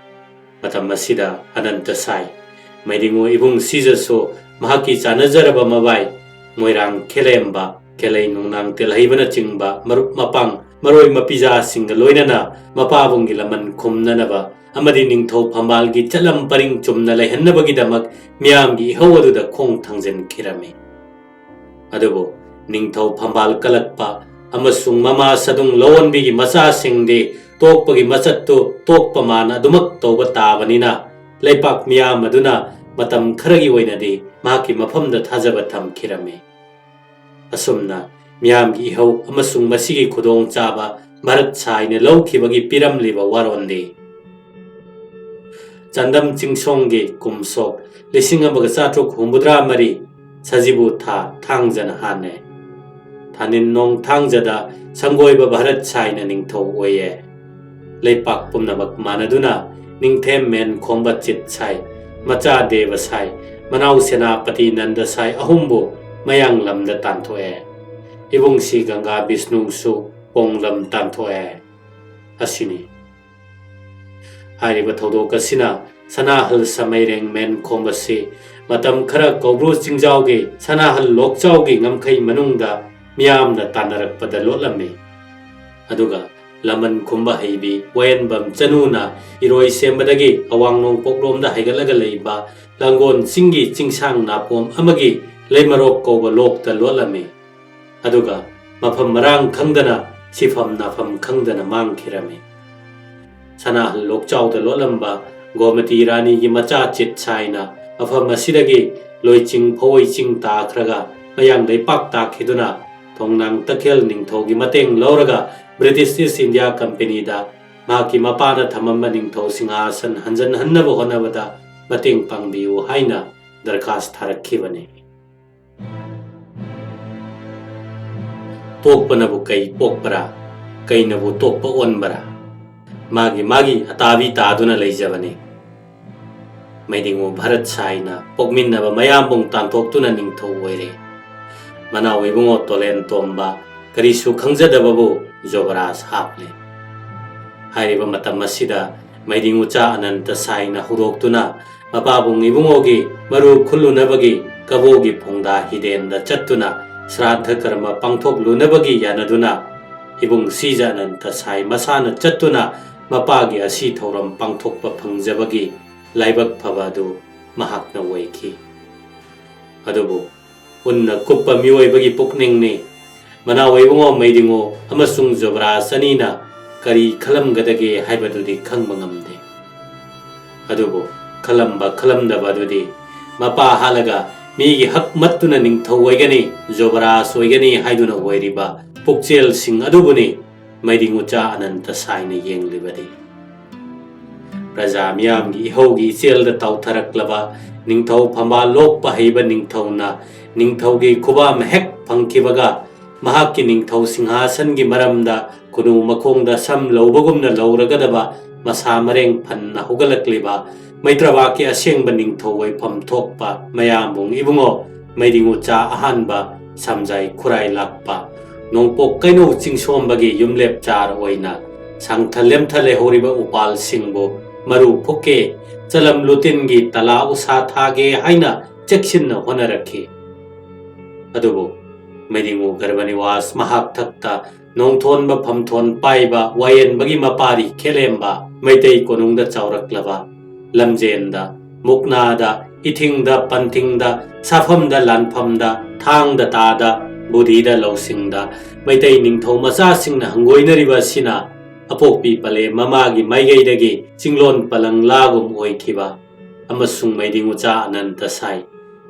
ꯃꯇꯝ ꯑꯁꯤꯗ ꯑꯅꯟꯇ ꯁꯥꯏ, ꯃꯩꯗꯤꯡꯉꯨ ꯏꯕꯨꯡ ꯁꯤꯖꯁꯨ ꯃꯍꯥꯛꯀꯤ ꯆꯥꯅꯖꯔꯕ ꯃꯕꯥꯏ ꯃꯣꯏꯔꯥꯡ ꯈꯦꯂꯦꯝꯕ, ꯈꯦꯂꯩ ꯅꯨꯡꯅꯥꯡ ꯇꯦꯜꯍꯩꯕꯅꯆꯤꯡꯕ ꯃꯔꯨꯞ ꯃꯄꯥꯡ ꯃꯔꯣꯏ ꯃꯄꯤꯖꯥꯁꯤꯡꯒ ꯂꯣꯏꯅꯅ ꯃꯄꯥꯕꯨꯡꯒꯤ ꯂꯃꯟ ꯈꯨꯝꯅꯅꯕ ꯑꯃꯗꯤ ꯅꯤꯡꯊꯧ ꯐꯝꯕꯥꯜꯒꯤ ꯆꯠꯂꯝ ꯄꯔꯤꯡ ꯆꯨꯝꯅ ꯂꯩꯍꯟꯅꯕꯒꯤꯗꯃꯛ ꯃꯤꯌꯥꯝꯒꯤ ꯏꯍꯧ ꯑꯗꯨꯗ ꯈꯣꯡ ꯊꯥꯡꯖꯤꯟꯈꯤꯔꯝꯃꯤ꯫ ꯑꯗꯨꯕꯨ ꯅꯤꯡꯊꯧ ꯐꯝꯕꯥꯜ ꯀꯂꯛꯄ ꯑꯃꯁꯨꯡ ꯃꯃꯥ ꯁꯗꯨꯡ ꯂꯧꯋꯣꯟꯕꯤꯒꯤ ꯃꯆꯥꯁꯤꯡꯗꯤ ꯇꯣꯛꯄꯒꯤ ꯃꯆꯠꯇꯨ ꯇꯣꯛꯄ ꯃꯥꯅ ꯑꯗꯨꯃꯛ ꯇꯧꯕ ꯇꯥꯕꯅꯤꯅ ꯂꯩꯄꯥꯛ ꯃꯤꯌꯥꯝ ꯑꯗꯨꯅ ꯃꯇꯝ ꯈꯔꯒꯤ ꯑꯣꯏꯅꯗꯤ ꯃꯍꯥꯛꯀꯤ ꯃꯐꯝꯗ ꯊꯥꯖꯕ ꯊꯝꯈꯤꯔꯝꯃꯤ꯫ ꯑꯁꯨꯝꯅ ꯃꯤꯌꯥꯝꯒꯤ ꯏꯍꯧ ꯑꯃꯁꯨꯡ ꯃꯁꯤꯒꯤ ꯈꯨꯗꯣꯡꯆꯥꯕ ꯚꯥꯔꯠ ꯁꯥꯏꯅ ꯂꯧꯈꯤꯕꯒꯤ ꯄꯤꯔꯝꯂꯤꯕ ꯋꯥꯔꯣꯜꯗꯤ ꯆꯥꯟꯗꯝ ꯆꯤꯡꯁꯣꯡꯒꯤ ꯀꯨꯝꯁꯣꯛ 1963 ꯁꯖꯤꯕꯨ ꯊꯥ ꯊꯥꯡꯖꯅ ꯍꯥꯟꯅꯦ꯫ ꯊꯥꯅꯤꯟ ꯅꯣꯡ ꯊꯥꯡꯖꯗ ꯁꯪꯒꯣꯏꯕ ꯚꯥꯔꯠ ꯁꯥꯏꯅ ꯅꯤꯡꯊꯧ ꯑꯣꯏꯌꯦ꯫ ꯂꯩꯄꯥꯛ ꯄꯨꯝꯅꯃꯛ ꯃꯥꯟꯅꯗꯨꯅ ꯅꯤꯡꯊꯦꯝ ꯃꯦꯟ ꯈꯣꯝꯕ ꯆꯤꯠ ꯁꯥꯏ, ꯃꯆꯥ ꯗꯦꯕ ꯁꯥꯏ, ꯃꯅꯥꯎ ꯁꯦꯅꯥꯄꯇꯤ ꯅꯟꯗ ꯁꯥꯏ ꯑꯍꯨꯝꯕꯨ ꯃꯌꯥꯡ ꯂꯝꯗ ꯇꯥꯟꯊꯣꯛꯑꯦ꯫ ꯏꯕꯨꯡꯁꯤ ꯒꯪꯒꯥ ꯕꯤꯁꯅꯨꯁꯨ ꯄꯣꯡꯂꯝ ꯇꯥꯟꯊꯣꯛꯑꯦ꯫ ꯑꯁꯤꯅꯤ ꯍꯥꯏꯔꯤꯕ ꯊꯧꯗꯣꯛ ꯑꯁꯤꯅ ꯁꯅꯥꯍꯜ ꯁꯃꯩꯔꯦꯡ ꯃꯦꯟ ꯈꯣꯝꯕꯁꯤ ꯃꯇꯝ ꯈꯔ ꯀꯧꯕ꯭ꯔꯨ ꯆꯤꯡꯖꯥꯎꯒꯤ ꯁꯅꯥꯍꯜ ꯂꯣꯛꯆꯥꯎꯒꯤ ꯉꯝꯈꯩ ꯃꯅꯨꯡꯗ ꯃꯤꯌꯥꯝꯅ ꯇꯥꯟꯅꯔꯛꯄꯗ ꯂꯣꯠꯂꯝꯃꯤ꯫ ꯑꯗꯨꯒ ꯂꯃꯟ ꯈꯨꯝꯕ ꯍꯩꯕꯤ ꯋꯥꯌꯦꯟꯕꯝ ꯆꯅꯨꯅ ꯏꯔꯣꯏ ꯁꯦꯝꯕꯗꯒꯤ ꯑꯋꯥꯡ ꯅꯣꯡꯄꯣꯛꯂꯣꯝꯗ ꯍꯥꯏꯒꯠꯂꯒ ꯂꯩꯕ ꯂꯥꯡꯒꯣꯜ ꯆꯤꯡꯒꯤ ꯆꯤꯡꯁꯥꯡ ꯅꯥꯄꯣꯝ ꯑꯃꯒꯤ ꯂꯩꯃꯔꯣꯛ ꯀꯧꯕ ꯂꯣꯛꯇ ꯂꯣꯠꯂꯝꯃꯤ꯫ ꯑꯗꯨꯒ ꯃꯐꯝ ꯃꯔꯥꯡ ꯈꯪꯗꯅ ꯁꯤꯐꯝ ꯅꯥꯐꯝ ꯈꯪꯗꯅ ꯃꯥꯡꯈꯤꯔꯝꯃꯤ꯫ ꯁꯅꯥꯍꯜ ꯂꯣꯛꯆꯥꯎꯗ ꯂꯣꯠꯂꯝꯕ ꯒꯣꯃꯇꯤ ꯔꯥꯅꯤꯒꯤ ꯃꯆꯥ ꯆꯤꯠ ꯁꯥꯏꯅ ꯃꯐꯝ ꯑꯁꯤꯗꯒꯤ ꯂꯣꯏꯆꯤꯡ ꯐꯋꯣꯏ ꯆꯤꯡ ꯇꯥꯈ꯭ꯔꯒ ꯃꯌꯥꯡ ꯂꯩꯄꯥꯛ ꯇꯥꯈꯤꯗꯨꯅ ꯊꯣꯡꯅꯥꯡ ꯇꯈꯦꯜ ꯅꯤꯡꯊꯧꯒꯤ ꯃꯇꯦꯡ ꯂꯧꯔꯒ ꯕ꯭ꯔꯤꯇꯤꯁ ꯏꯁ ꯏꯟꯗꯤꯌꯥ ꯀꯝꯄꯦꯅꯤꯗ ꯃꯍꯥꯛꯀꯤ ꯃꯄꯥꯅ ꯊꯝꯃꯝꯕ ꯅꯤꯡꯊꯧ ꯁꯤꯡꯍꯥꯁꯟ ꯍꯟꯖꯟꯍꯟꯅꯕ ꯍꯣꯠꯅꯕꯗ ꯃꯇꯦꯡ ꯄꯥꯡꯕꯤꯌꯨ ꯍꯥꯏꯅ ꯗꯔꯈꯥꯁ ꯊꯥꯔꯛꯈꯤꯕꯅꯤ꯫ ꯇꯣꯛꯄꯅꯕꯨ ꯀꯩ ꯄꯣꯛꯄꯔꯥ, ꯀꯩꯅꯕꯨ ꯇꯣꯛꯄ ꯑꯣꯟꯕꯔꯥ, ꯃꯥꯒꯤ ꯑꯇꯥꯕꯤ ꯇꯥꯗꯨꯅ ꯂꯩꯖꯕꯅꯤ꯫ ꯃꯩꯗꯤꯡꯉꯨ ꯚꯥꯔꯠ ꯁꯥꯏꯅ ꯄꯣꯛꯃꯤꯟꯅꯕ ꯃꯌꯥꯝꯕꯨꯡ ꯇꯥꯟꯊꯣꯛꯇꯨꯅ ꯅꯤꯡꯊꯧ ꯑꯣꯏꯔꯦ꯫ ꯃꯅꯥꯎ ꯏꯕꯨꯡꯉꯣ ꯇꯣꯂꯦꯟ ꯇꯣꯝꯕ ꯀꯔꯤꯁꯨ ꯈꯪꯖꯗꯕꯕꯨ ꯌꯨꯕꯔꯥꯖ ꯍꯥꯞꯂꯦ꯫ ꯍꯥꯏꯔꯤꯕ ꯃꯇꯝ ꯑꯁꯤꯗ ꯃꯩꯗꯤꯡꯉꯨꯆꯥ ꯑꯅꯟꯇ ꯁꯥꯏꯅ ꯍꯧꯗꯣꯛꯇꯨꯅ ꯃꯄꯥꯕꯨꯡ ꯏꯕꯨꯡꯉꯣꯒꯤ ꯃꯔꯨ ꯈꯨꯜꯂꯨꯅꯕꯒꯤ ꯀꯕꯣꯒꯤ ꯐꯣꯡꯗꯥ ꯍꯤꯗꯦꯟꯗ ꯆꯠꯇꯨꯅ ꯁ꯭ꯔꯥද්ධ ꯀꯔꯃ ꯄꯥꯡꯊꯣꯛꯂꯨꯅꯕꯒꯤ ꯌꯥꯅꯗꯨꯅ Ibung Sija Ananta Sai masana chattuna mapagi asi thoram pangthokpa phangjabagi laibak phabadu mahakna waiki. Adubu unna kuppa miyoibagi pukningni Manawai bungo maidingo amasung jobra sanina kari khalamgadage haibadudi khangmangamde. Adubu khalamba khalamdabadudi mapa halaga migi hak mattuna ningthau oigani jobra soigani haiduna oiriba pukchel sing adubuni maidingucha Ananta Sai na yenglibadi. Praja miyamgi ihaugi chelda tautharaklaba ningthau phamba lokpa heiba ningthauna ningthaugi khubam hek phangkibaga mahakki ningthau singhasangi maramda kunu makhongda sam laubagumna lauragadaba masa mareng phanna hugalakliba Maitrabaki asengba ningthau waifam thokpa mayamung ibungo maidingucha ahanba samjai khurai lakpa nongpok kaino chingsombagi yumlep char oina sangthalem thale horiba upal singbo maru phoke chalam lutingi tala usa thage haina cheksinna honarakhi adubu maidingu garbaniwas mahak thakta nongthonba phamthon paiba wayen bagi mapari khelemba maitei konungda chauraklaba lamjenda muknada ithingda panthingda safamda lanphamda thangda tada budhida lausingda maitei ningthau macha singna hangoinariba sina apokpi pale mamagi maigeidagi cinglon palang lagum oikhiba amasung maidingucha Ananta Sai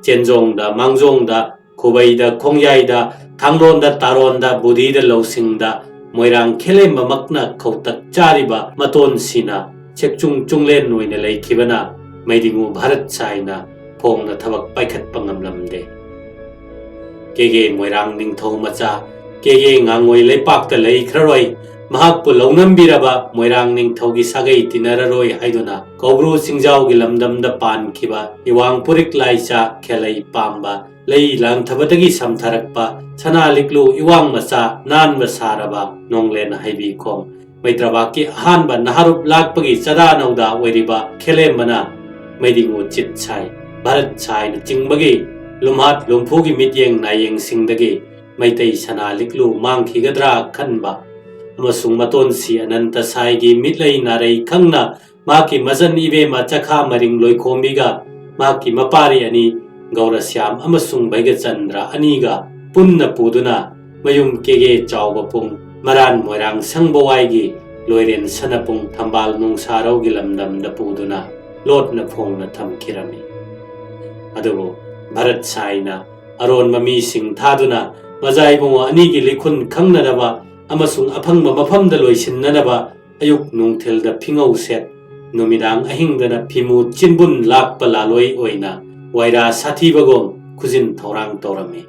chenjongda mangjongda khobaida khongyaida thanglonda taronda budhida lausingda moirang khelem makna khautak chariba maton sina chekchung chunglen noina leikibana maidingu Bharat Sai na phongna thabak paikhat pangamlamde kege moirang ningthau macha kege ngangoi leipakta leikhraroi mahakpu launambiraba moirang ningthaugi sagai tinararoi haiduna kobru singjaugi lamdamda pankhiba iwang purik laicha khelai pamba lei langthabadagi samtharakpa sana liklu iwang macha nanba saraba nonglen haibi khom Maitrabaki ahanba naharup lakpagi chada nauda oiriba khelembana maidingu Chit Sai Bharat Sai na chingbagi lumhat lumphugi mityeng nayeng singdagi maitei sana liklu mangkhigadra khanba amasung maton si Ananta Sai gi mitlei narei khangna maki mazan ibema chakha maring loikhombiga maki mapari ani Gaurasyam amasung Baigachandra aniga punna puduna mayum kege chawba pung maran moirang sangbawaigi loiren sanapung thambal nungsaraugi lamdamda puduna lotna phongna thamkhirami adubu Bharat Sai na aron mami sing thaduna majaibungo anigi likhun khangnaraba amasung aphangba mafamda loisinnanaba ayuk nungthelda phingau set numidang ahingdana phimu chinbun lakpa laloi oina waira sathibagom khujin thorang torami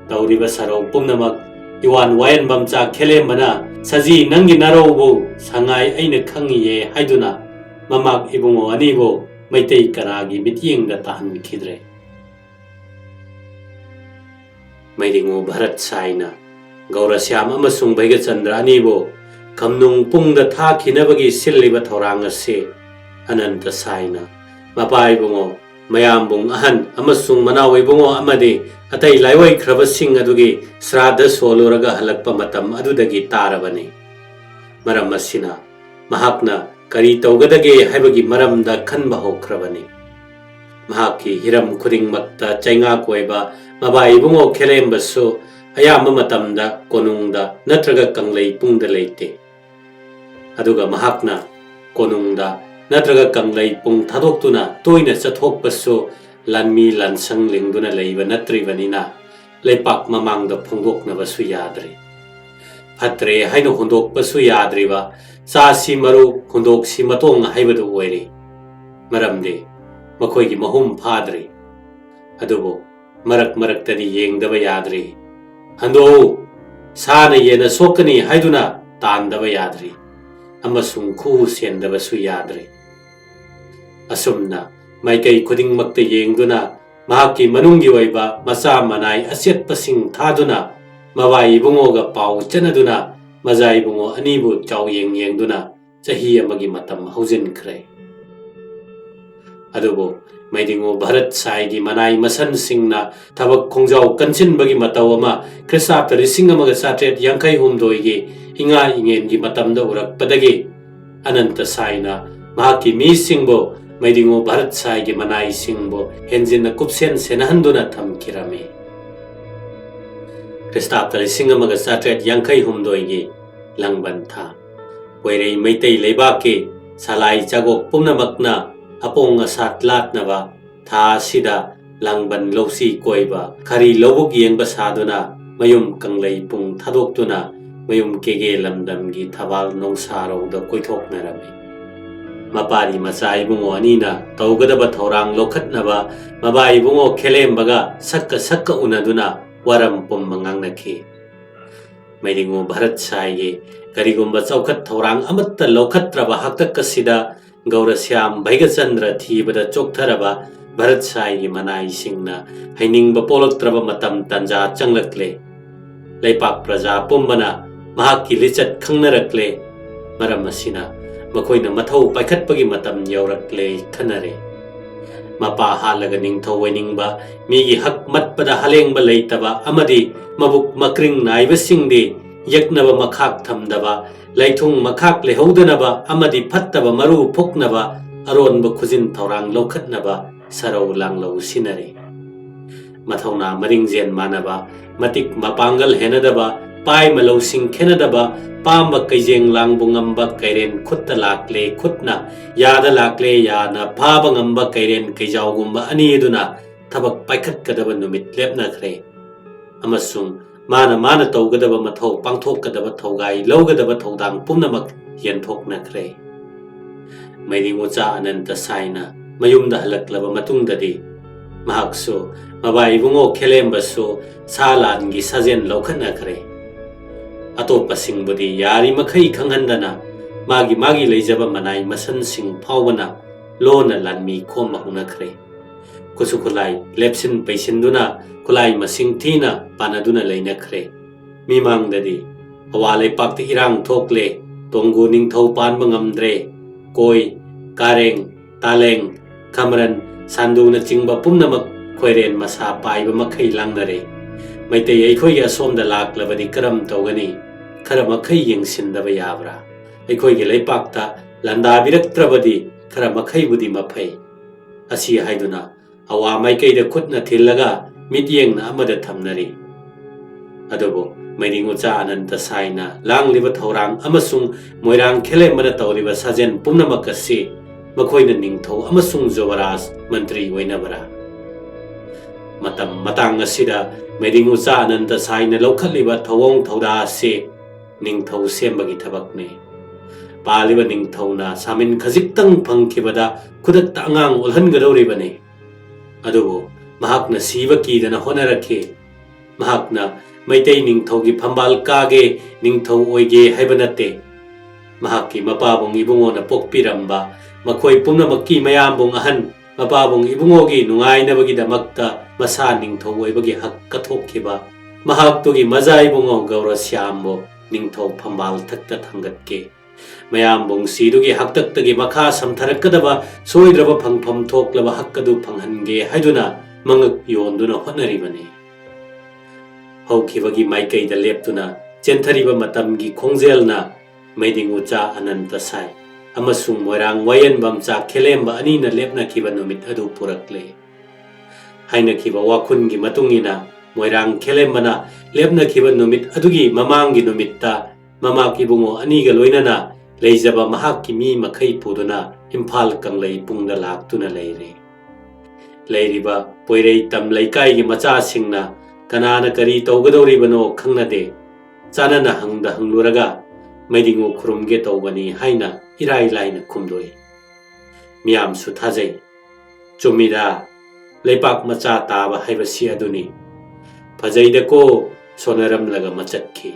tauriba sarau pumnamak Iwan wayan bamcha khelembana saji nangi narobu sangai aina khangiye haiduna mamak ibungo anibo maitei kanagi mityengda tahan khidre maidingu Bharat Sai na Gaurasyam amasung Baigachandra anibo kamnung pungda thakhinabagi silliba thorang ase Ananta Sai na mapai bungo mayambung ahan amasung manawai bungo amade atai laiwai khrabasing adugi sradha soluraga halakpa matam adudagi tarabani maram asina mahakna kari taugadage haibagi maramda khanba hokhrabani mahaki hiram khudingmakta chainga koiba mabai bungo khelembasu ayamba matamda konungda natraga kanglei pungda leite aduga mahakna konungda natraga kanglei pung thadoktuna toina chathokpasu lanmi lansang lingduna leiba natribanina leipak mamangda phongdoknabasu yadri phatre haino hondokpasu yadriba chasi maru hondoksi matong haibadu oiri maramde makoigi mahum phadri adubo marak maraktadi yengdaba yadri hando sana yena sokani haiduna tandaba yadri amasung khu sendabasu yadri asumna Maikai kuding makta yengduna mahaki manunggi waiba masa manai asyat pasing thaduna mawai bungoga pau chanaduna mazai bungo anibu chaw yengduna chahi amagi matam haujin khre adubo Maidingo Bharat Sai Manai Masan Singna Tabak Kongjau Kansin Bagi Matawama Krista Perising Amaga Satret Yankai Humdoigi Inga Ingen Matamda Urak Padagi Ananta Sai na Mahaki Mi Singbo Maidingo Bharat Sai Manai Singbo Henzin Kupsen Senahanduna Tam Kirame Krista Perising Amaga Satret Yankai Humdoigi Langbantha Where Maitei Lebake Salai Jagok Punamakna Apong asat lat na ba tha sida langban losi koiba khari lobuk yeng basaduna mayum kanglei pung thadok tuna mayum kege lamdam gi thabal nongsaro da koithok narami mapari masai bungo anina tawgada ba thorang lokhat na ba mabai bungo khelem baga sakka unaduna waram pum mangang nakhi maidingo Bharat Sai ge karigumba chawkhat thorang amatta lokhatra ba haktak kasida Gaurasyam Bhaigachandra Thibada Choktaraba Bharat Sai Manai Singna Haining Bapoloktraba Matam Tanja Changlakle Leipak Praja Pumbana Mahaki Lichat Khangnarakle Maramasina Makoina Matau Paikatpagi Matam Yaurakle Kanare Mapa Halaga Ningtho Weningba Migi Hak Matpada Halengba Leitaba Amadi Mabuk Makring Naivasingdi Yaknaba Makhak Thamdaba Laitung Makak Lehodanaba Amadi Pattaba Maru Poknaba Aron Bakuzin Taurang Lokatnaba Sarau Langlo Sinare Mathauna Maringzen Manaba Matik Mapangal Henadaba Pai Malo Sing Kenadaba Pamba Kaijeng Langbungamba Kairen Kutta Lakle Kutna Yada Lakle Yana Pabangamba Kairen Kaijawgumba Aniduna Tabak Paikat Kadaba Numit Lepna Kre Amasung Mana Togadaba Mato Pangtok Kadaba Togai Logadaba Todang Punamak Yentok Nakre Maidingucha Ananta Sai na Mayum da Halaklaba Matungdadi Mahakso Mabai Bungo Kelembaso Salangi Sazen Lokanakre Atopa Singbudi Yari Makai Kangandana Magi Lejaba Manai Masan Sing Pawana Lona Lanmi Koma Hunakre Kusukulai Lepsin Paisinduna Kulai Masing Tina Panaduna Lainakre Mimang Dadi Awale Pakti Irang Tokle Tongu Ning Taupan Mangamdre Koi Kareng Taleng Kamaran Sanduna Chingba Pumnamak Koiren Masa Paiba Makai Langnare Maitei Aikoi Asom da Lak Lavadi Karam Togani Karamakai Ying Sindaba Yabra Aikoi Gilei Pakta Landa Biraktrabadi Karamakai Budi Mapai Asi Haiduna Awa Maikai da Kutna Tilaga Midyeng na amada thamnari adobo Maidingucha Ananta Sai na langliba thorang amasung moirang khelembana tawriba sajen pumnamakasi makoina ningtho amasung Jobaras mantri oinabara matang asida Maidingucha Ananta Sai na lokhaliba thawong thawda se ningtho sembagi thabakne paliba ningtho na samin khajiktang phangkhibada khudakta angang ulhangadoribane adobo Mahakna Siva Kidana Honarake Mahakna Maitei Ningthogi Pambal Kage Ningtho Oige Haibanate Mahaki Mapabong Ibongona Pokpiramba Makoi Pumnamaki Mayambong Ahan Mapabong Ibongogi Nungai Nabagi Damakta Masa Ningtho Oibagi Hak Katokhiba Mahaktogi Mazai Bongo Gaurasyambo Ningtho Pambal Takta Thangatke Mayambong Sidugi Haktaktagi Makha Samtharakadaba Soidraba Phangpham Thoklaba Hakkadu Phanghange Haiduna Mangak Yonduna Honaribane Hokibagi Maikai da Leptuna Gentariba Matamgi Kongzelna Maidingucha Ananta Sai Amasung Moirang Wayan Bamcha Kelemba Anina Lepna Kiba Numit Adu Purakle Haina Kiba Wakungi Matungina Moirang Kelembana Lepna Kiba Numit Adugi Mamangi Numitta Mamaki Bungo Aniga Loinana Leizaba Mahaki Mi Makai Puduna Impal Kanglay Pungda Laktuna Leire Leiriba Poirei Tam Laikai Macha Singna Kanana Kari Togadoribano Kangnade Sanana Hangda Hangluraga Maidingu Kurumge Togani Haina Irai Laina Kumdoi Miam Suthaze Chumida Leipak Macha Taba Haibasi Aduni Pajaidako Sonaram Laga Machatki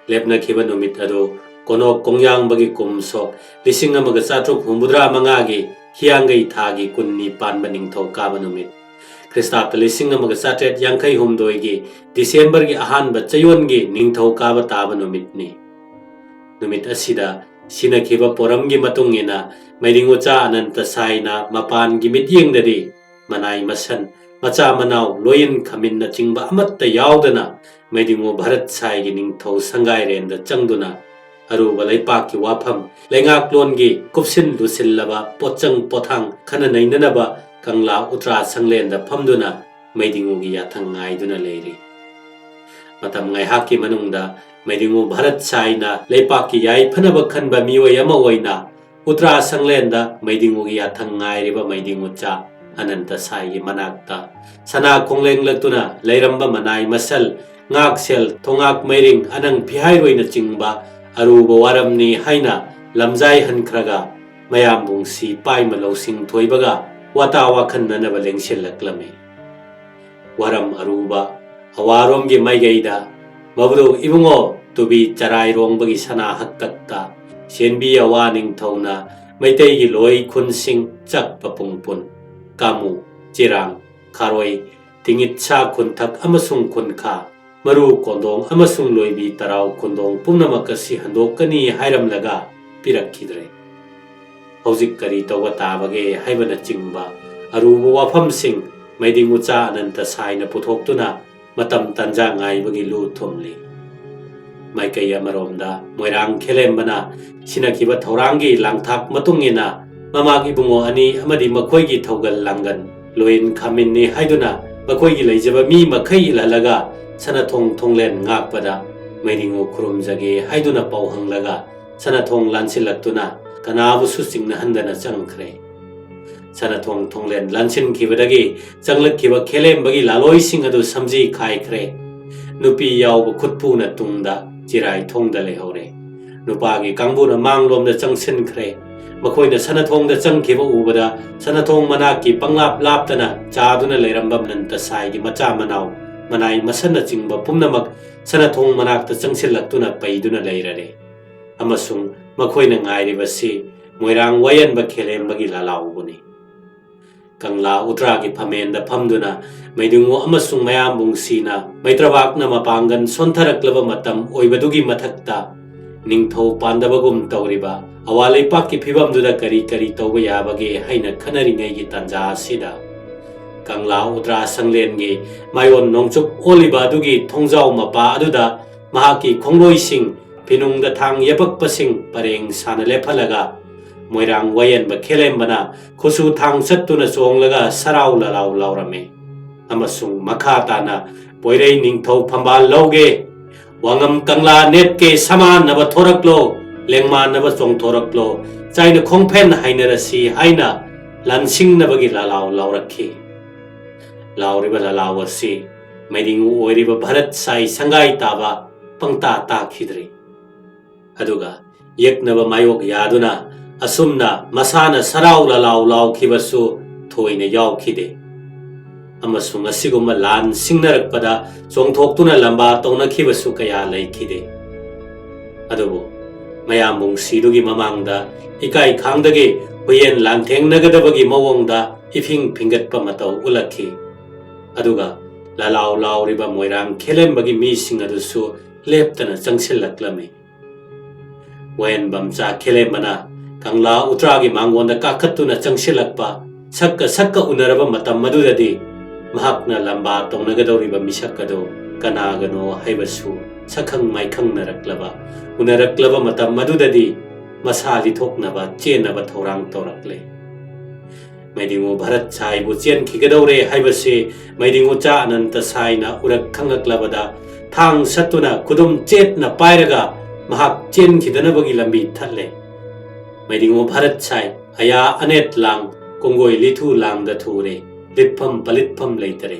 Lepna Kiba Numit Ado Kono Kongyang Bagi Kumsok Lisinga Magasatruk Humbudra Mangagi Hiangai Thagi Kunni Panbaning Tho Kabanumit Krista Lising Magasatret Yankai Humdoigi December Gi Ahan Bachayon Gi Ningtho Kaba Tabanumit ni Numit Asida Sinakhiba poramgi matungina Maidingucha Ananta Sai na mapan gi mityengdadi manai masan macha manau loyin khamin na chingba amatta yaudana Maidingu Bharat Sai gi ningthau sangai renda changduna aruba leipaki wafam lengak longi kupsin lusillaba pochang pothang khana nainanaba kangla utra sanglenda phamduna Maidingu gi yathang ngaiduna leiri matam ngai haki manungda Maidingu Bharat Sai na leipaki yai phanaba khanba miwai ama oina utra sanglenda Maidingu gi yathang ngairiba Maidingu cha Ananta Sai gi manakta sana kongleng latuna leiramba manai masal ngak sel thongak mairing anang phihai roina chingba aruba waramni haina lamjai hankhraga mayam bungsi pai malosing thoibaga wata wakhan nanaba lengsillaklame waram aruba awarom gi maigeida mabru ibungo tubi charai rongbagi sana hakkatta senbi awaning thona maitei gi loi khunsing chak papungpun kamu jirang kharoi tingitcha khunthak amasung khunkha maru kondong amasung loibi tarau kondong pumnamakasi handokani hairamlaga pirakhidre hojik kari tawa tabage haibana chingba arubu wafamsing Maidingucha Ananta Sai na puthoktuna matam tanja ngaibagi lu thumli maikai amaromda moirang khelembana sinakhiba thaurangi langthak matungina mamagi bungo ani amadi makhoigi thaugal langan loin khaminni haiduna makhoigi leijaba mi makhai ilalaga sanathong thonglen ngakpada Maidingu khurumjage haiduna pauhanglaga sanathong lansilaktuna kanabu susingna handana changkhre sanathong thonglen lansin khibadagi changlakhiba khelembagi laloi adu samji khaikhre nupi yawba khutpuna tungda jirai thongda lehore nupagi kangbuna manglomda changsinkhre makhoina sanathongda changkhiba ubada sanathong manaki panglap laptana chaduna leirambam Ananta Sai gi macha manau manai masana chingba pumnamak sanathong manakta changsillaktuna paiduna leirare amasung makhoina ngairibasi moirang wayanba khelembagi lalaubuni kangla utragi phamenda phamduna Maidingu amasung mayam bungsina maitrabakna mapangan sontaraklaba matam oibadugi mathakta ningthau pandabagum tawriba awalai pakki phibamduda kari tawba yabage haina khanaringai gi tanja sida kangla utra sanglengi mayon nongchup oliba dugi thongjau mapa aduda mahaki khongloising pinungda thang yapakpasing pareng sana lephalaga moirang wayan ba khelembana khusu thang sattuna chonglaga sarau lalau laurame amasung makhatana poirei ningthau phambal lauge wangam kangla netke saman naba thoraklo lengma naba chong thoraklo chaina khongphen hainarasi haina lansing nabagi lalau laurakhi lauriba lalawasi Maidingu oiriba Bharat Sai sangai taba pangta ta khidri aduga yeknaba mayok yaduna asumna masana sarau lalau lau khibasu thoina yaw khide amasung asiguma lan singnarakpada chongthoktuna lamba tongna khibasu kaya leikhide adubu mayam bungsidugi mamangda ikai khangdagi huyen lanthengnagadabagi mawongda ifing phingatpa matau ulakhi aduga lalau lauriba moirang khelembagi mising adusu leptana changsillaklame wayan bamcha khelembana kangla utragi mangonda kakhattuna changsilakpa sakka unaraba matam madudadi mahakna lamba tongnagadoriba misakado kanagano haibasu sakhang maikhang naraklaba unaraklaba matam madudadi masali thoknaba chenaba thorang torakle Maidingu Bharat Sai bu chen khigadore haibase Maidingucha Ananta Sai na urak khangaklabada thang satuna kudum chetna pairaga mahak chen khidanabagi lambi thatle Maidingu Bharat Sai aya anet lang kongoi lithu lang da thure litpham palitpham leitare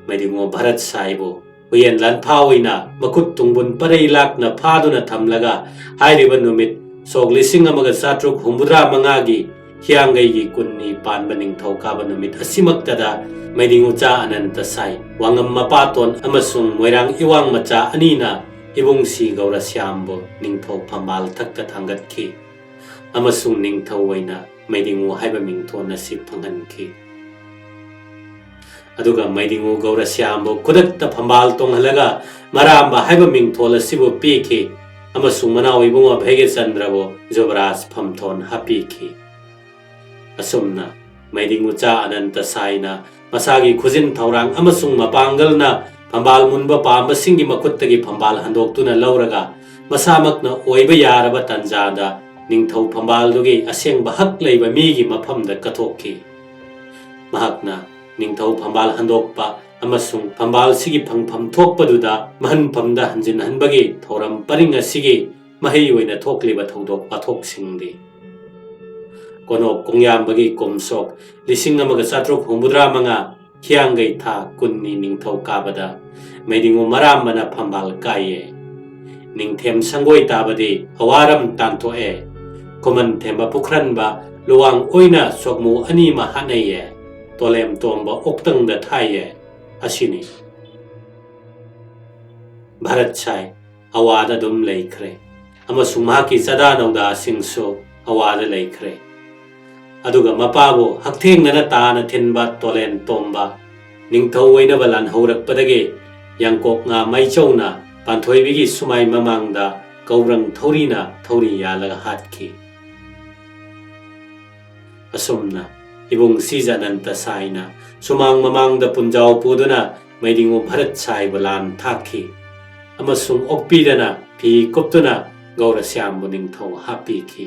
Maidingu Bharat Sai bu huyen lan phawina makut tungbun parei lakna phaduna thamlaga hairiba numit sok lising amaga satruk humbudra mangagi hiangai gi kunni panba ningthau kaba numit asimaktada Maidingucha Ananta Sai wangam mapaton amasung moirang iwang macha anina ibungsi gaura syambo ningthau phambal thakta thangatkhi amasung ningthau waina Maidingu haiba mingthon nasib phanghankhi aduga Maidingu gaura syambo kudakta phambal tonghalaga maramba haiba mingthol asibu pekhi ꯑꯃꯁꯨꯡ ꯃꯅꯥꯎ ꯏꯕꯨꯡꯉꯣ ꯚꯦꯒꯆꯟꯗ꯭ꯔꯕꯨ ꯖꯨꯕꯔꯥꯖ ꯐꯝꯊꯣꯟ ꯍꯥꯞꯄꯤꯈꯤ꯫ ꯑꯁꯨꯝꯅ ꯃꯩꯗꯤꯡꯃꯆꯥ ꯑꯅꯟꯇ ꯁꯥꯏꯅ ꯃꯁꯥꯒꯤ ꯈꯨꯖꯤꯟ ꯊꯧꯔꯥꯡ ꯑꯃꯁꯨꯡ ꯃꯄꯥꯡꯒꯜꯅ ꯐꯝꯕꯥꯜ ꯃꯨꯟꯕ ꯄꯥꯝꯕꯁꯤꯡꯒꯤ ꯃꯈꯨꯠꯇꯒꯤ ꯐꯝꯕꯥꯜ ꯍꯟꯗꯣꯛꯇꯨꯅ ꯂꯧꯔꯒ ꯃꯁꯥꯃꯛꯅ ꯑꯣꯏꯕ ꯌꯥꯔꯕ ꯇꯥꯟꯖꯥꯗ ꯅꯤꯡꯊꯧ ꯐꯝꯕꯥꯜꯗꯨꯒꯤ ꯑꯁꯦꯡꯕ ꯍꯛ ꯂꯩꯕ ꯃꯤꯒꯤ ꯃꯐꯝꯗ ꯀꯠꯊꯣꯛꯈꯤ꯫ ꯃꯍꯥꯛꯅ ꯅꯤꯡꯊꯧ ꯐꯝꯕꯥꯜ ꯍꯟꯗꯣꯛꯄ ꯑꯃꯁꯨꯡ ꯐꯝꯕꯥꯜꯁꯤꯒꯤ ꯐꯪꯐꯝ ꯊꯣꯛꯄꯗꯨꯗ ꯃꯍꯟꯐꯝꯗ ꯍꯟꯖꯤꯟꯍꯟꯕꯒꯤ ꯊꯧꯔꯝ ꯄꯔꯤꯡ ꯑꯁꯤꯒꯤ ꯃꯍꯩ ꯑꯣꯏꯅ ꯊꯣꯛꯂꯤꯕ ꯊꯧꯗꯣꯛ ꯋꯥꯊꯣꯛꯁꯤꯡꯗꯤ ꯀꯣꯅꯣꯛ ꯀꯣꯡꯌꯥꯝꯕꯒꯤ ꯀꯨꯝꯁꯣꯛ 1495 ꯍꯤꯌꯥꯡꯒꯩ ꯊꯥ 10ꯅꯤ ꯅꯤꯡꯊꯧ ꯀꯥꯕꯗ ꯃꯩꯗꯤꯡꯉꯨ ꯃꯔꯥꯝꯕꯅ ꯐꯝꯕꯥꯜ ꯀꯥꯏꯌꯦ꯫ ꯅꯤꯡꯊꯦꯝ ꯁꯪꯒꯣꯏ ꯇꯥꯕꯗꯤ ꯑꯋꯥꯔꯝ ꯇꯥꯟꯊꯣꯛꯑꯦ꯫ ꯈꯨꯃꯟ ꯊꯦꯝꯕ ꯄꯨꯈ꯭ꯔꯟꯕ ꯂꯨꯋꯥꯡ ꯑꯣꯏꯅ ꯁꯣꯛꯃꯨ ꯑꯅꯤꯃ ꯍꯥꯠꯅꯩꯌꯦ꯫ ꯇꯣꯂꯦꯝ ꯇꯣꯝꯕ ꯑꯣꯛꯇꯪꯗ ꯊꯥꯏꯌꯦ꯫ ꯑꯁꯤꯅꯤ꯫ ꯚꯥꯔꯠ ꯁꯥꯏ ꯑꯋꯥꯗ ꯑꯗꯨꯝ ꯂꯩꯈ꯭ꯔꯦ ꯑꯃꯁꯨꯡ ꯃꯍꯥꯛꯀꯤ ꯆꯥꯗꯥ ꯅꯧꯗꯥꯁꯤꯡꯁꯨ ꯑꯋꯥꯗ ꯂꯩꯈ꯭ꯔꯦ꯫ ꯑꯗꯨꯒ ꯃꯄꯥꯕꯨ ꯍꯛꯊꯦꯡꯅꯅ ꯇꯥꯅ ꯊꯤꯟꯕ ꯇꯣꯂꯦꯟ ꯇꯣꯝꯕ ꯅꯤꯡꯊꯧ ꯑꯣꯏꯅꯕ ꯂꯥꯟꯍꯧꯔꯛꯄꯗꯒꯤ ꯌꯥꯡꯀꯣꯛ ꯉꯥ ꯃꯩꯆꯧꯅ ꯄꯥꯟꯊꯣꯏꯕꯤꯒꯤ ꯁꯨꯃꯥꯏ ꯃꯃꯥꯡꯗ ꯀꯧꯕ꯭ꯔꯪ ꯊꯧꯔꯤꯅ ꯊꯧꯔꯤ ꯌꯥꯜꯂꯒ ꯍꯥꯠꯈꯤ꯫ ꯑꯁꯨꯝꯅ ꯏꯕꯨꯡ ꯁꯤꯖ ꯑꯅꯟꯇ ꯁꯥꯏꯅ ꯁꯨꯃꯥꯡ ꯃꯃꯥꯡꯗ ꯄꯨꯟꯖꯥꯎ ꯄꯨꯗꯨꯅ ꯃꯩꯗꯤꯡꯉꯨ ꯚꯥꯔꯠ ꯁꯥꯏꯕꯨ ꯂꯥꯟ ꯊꯥꯛꯈꯤ ꯑꯃꯁꯨꯡ ꯑꯣꯛꯄꯤꯗꯅ ꯐꯤ ꯀꯨꯞꯇꯨꯅ ꯒꯧꯔꯁ꯭ꯌꯥꯝꯕꯨ ꯅꯤꯡꯊꯧ ꯍꯥꯞꯄꯤꯈꯤ꯫